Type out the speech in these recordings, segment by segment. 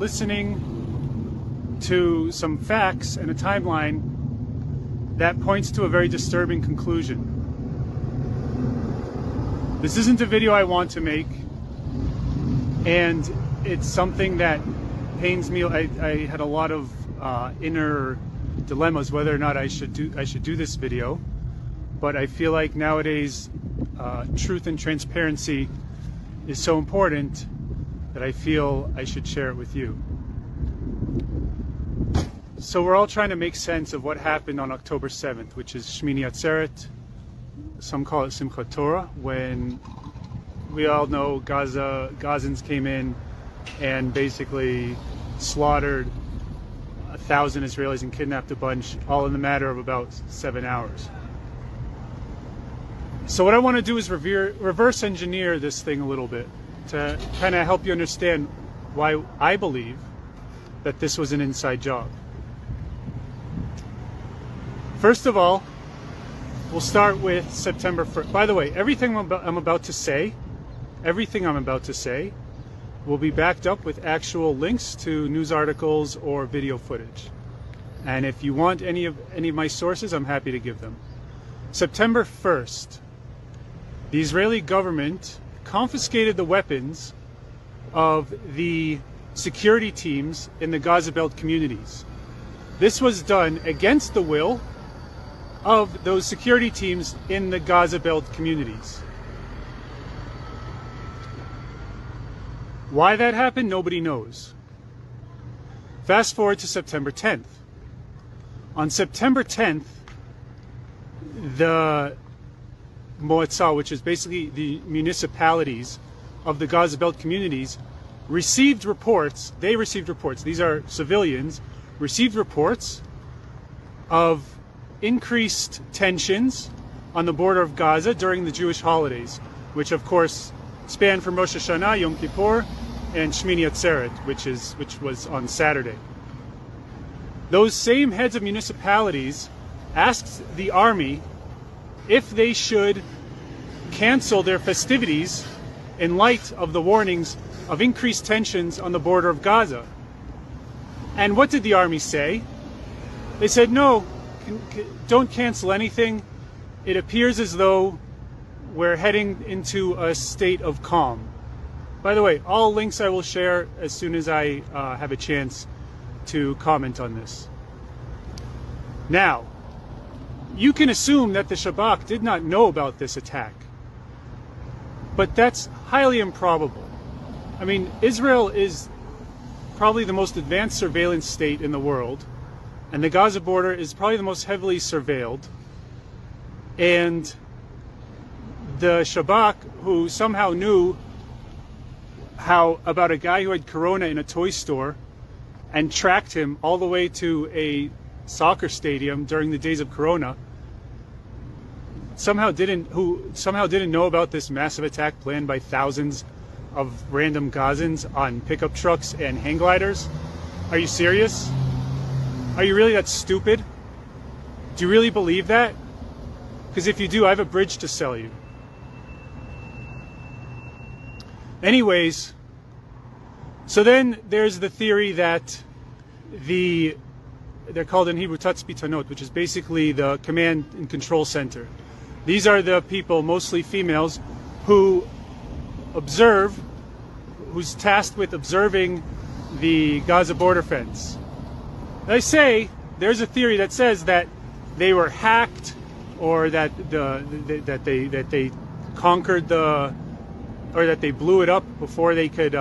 Listening to some facts and a timeline that points to a very disturbing conclusion. This isn't a video I want to make, and it's something that pains me. I had a lot of inner dilemmas whether or not I should do this video, but I feel like nowadays truth and transparency is so important that I feel I should share it with you. So we're all trying to make sense of what happened on October 7th, which is Shmini Atzeret. Some call it Simchat Torah, when we all know Gazans came in and basically slaughtered 1,000 Israelis and kidnapped a bunch, all in the matter of about 7 hours. So what I want to do is reverse engineer this thing a little bit to kind of help you understand why I believe that this was an inside job. First of all, we'll start with September 1st. By the way, everything I'm about to say will be backed up with actual links to news articles or video footage. And if you want any of my sources, I'm happy to give them. September 1st, the Israeli government confiscated the weapons of the security teams in the Gaza Belt communities. This was done against the will of those security teams in the Gaza Belt communities. Why that happened, nobody knows. Fast forward to September 10th. On September 10th, the Moatzah, which is basically the municipalities of the Gaza Belt communities, received reports. These are civilians, received reports of increased tensions on the border of Gaza during the Jewish holidays, which of course span from Rosh Hashanah, Yom Kippur, and Shmini Atzeret, which was on Saturday. Those same heads of municipalities asked the army if they should cancel their festivities in light of the warnings of increased tensions on the border of Gaza. And what did the army say? They said, no, don't cancel anything. It appears as though we're heading into a state of calm. By the way, all links I will share as soon as I have a chance to comment on this. Now, you can assume that the Shabak did not know about this attack, but that's highly improbable. I mean, Israel is probably the most advanced surveillance state in the world, and the Gaza border is probably the most heavily surveilled. And the Shabak, who somehow knew about a guy who had corona in a toy store and tracked him all the way to a soccer stadium during the days of corona, somehow didn't know about this massive attack planned by thousands of random Gazans on pickup trucks and hang gliders. Are you serious? Are you really that stupid? Do you really believe that? Because if you do, I have a bridge to sell you. Anyways, so then there's the theory that they're called in Hebrew Tatzpitanot, which is basically the command and control center. These are the people, mostly females, who's tasked with observing the Gaza border fence. I say there's a theory that says that they were hacked, or that they conquered or that they blew it up before they could.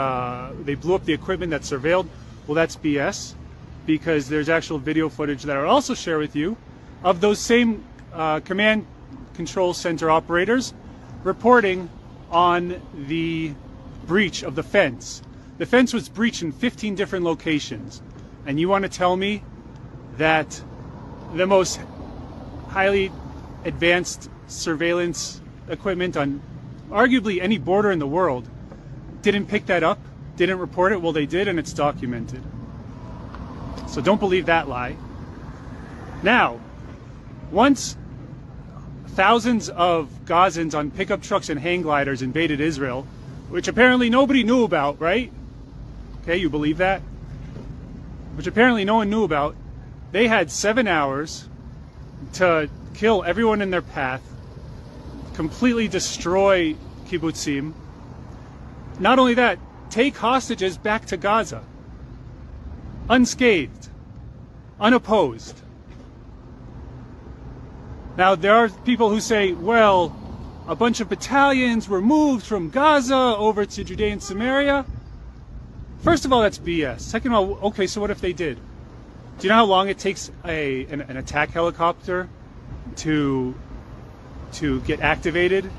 They blew up the equipment that surveilled. Well, that's BS, because there's actual video footage that I'll also share with you of those same command control center operators reporting on the breach of the fence. The fence was breached in 15 different locations. And you want to tell me that the most highly advanced surveillance equipment on arguably any border in the world didn't pick that up, didn't report it? Well, they did, and it's documented. So don't believe that lie. Now, once thousands of Gazans on pickup trucks and hang gliders invaded Israel, which apparently nobody knew about, right? Okay, you believe that? which apparently no one knew about, they had 7 hours to kill everyone in their path, completely destroy kibbutzim. Not only that, take hostages back to Gaza, unscathed, unopposed. Now, there are people who say, well, a bunch of battalions were moved from Gaza over to Judea and Samaria. First of all, that's BS. Second of all, okay, so what if they did? Do you know how long it takes an attack helicopter to get activated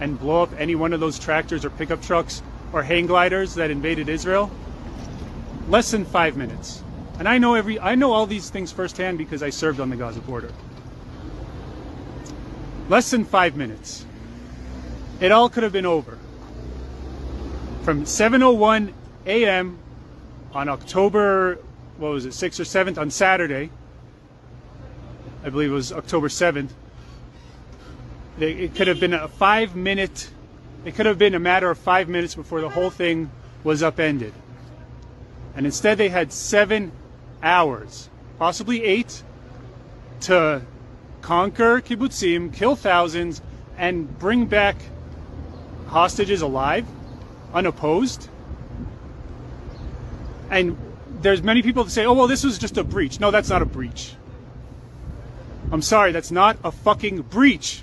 and blow up any one of those tractors or pickup trucks or hang gliders that invaded Israel? Less than 5 minutes. And I know all these things firsthand because I served on the Gaza border. Less than 5 minutes. It all could have been over. From 7:01 a.m. on October, what was it, 6th or 7th, on Saturday, I believe it was October 7th, it could have been a 5-minute, it could have been a matter of 5 minutes before the whole thing was upended. And instead they had 7 hours, possibly 8, to conquer kibbutzim, kill thousands, and bring back hostages alive, unopposed. And there's many people that say, oh, well, this was just a breach. No, that's not a breach. I'm sorry, that's not a fucking breach.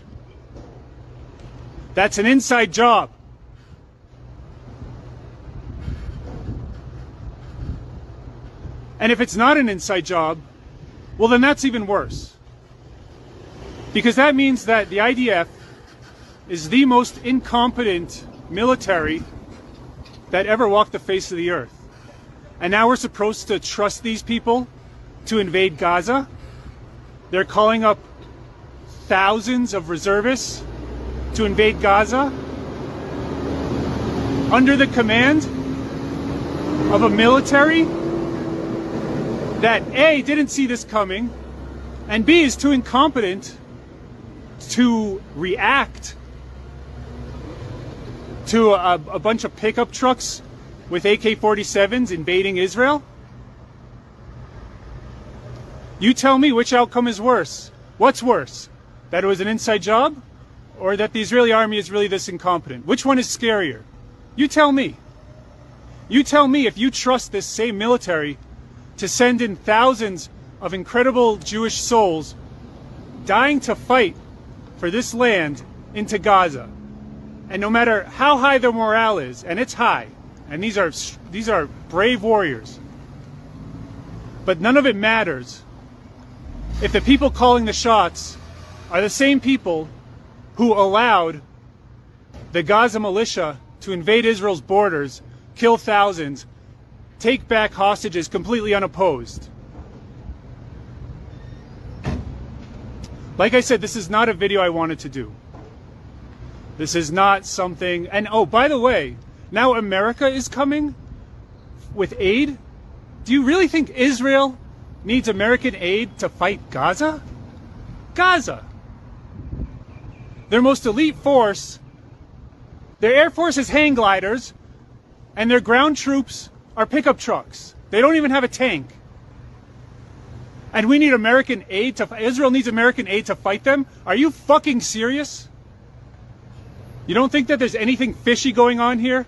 That's an inside job. And if it's not an inside job, well, then that's even worse. Because that means that the IDF is the most incompetent military that ever walked the face of the earth. And now we're supposed to trust these people to invade Gaza. They're calling up thousands of reservists to invade Gaza under the command of a military that A, didn't see this coming, and B, is too incompetent to react to a bunch of pickup trucks with AK-47s invading Israel? You tell me which outcome is worse. What's worse? That it was an inside job? Or that the Israeli army is really this incompetent? Which one is scarier? You tell me. You tell me if you trust this same military to send in thousands of incredible Jewish souls dying to fight for this land into Gaza. And no matter how high their morale is, and it's high, and these are brave warriors, but none of it matters if the people calling the shots are the same people who allowed the Gaza militia to invade Israel's borders, kill thousands, take back hostages completely unopposed. Like I said, this is not a video I wanted to do. This is not something, and oh, by the way, now America is coming with aid. Do you really think Israel needs American aid to fight Gaza? Gaza. Their most elite force, their air force is hang gliders, and their ground troops are pickup trucks. They don't even have a tank. And we need American aid Israel needs American aid to fight them? Are you fucking serious? You don't think that there's anything fishy going on here?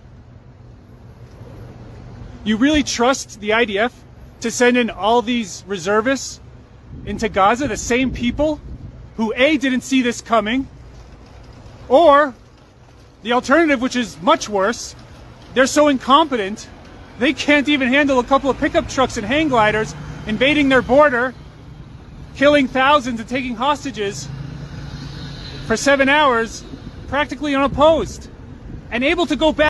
You really trust the IDF to send in all these reservists into Gaza, the same people who A, didn't see this coming, or the alternative, which is much worse, they're so incompetent they can't even handle a couple of pickup trucks and hang gliders invading their border, killing thousands and taking hostages for 7 hours, practically unopposed, and able to go back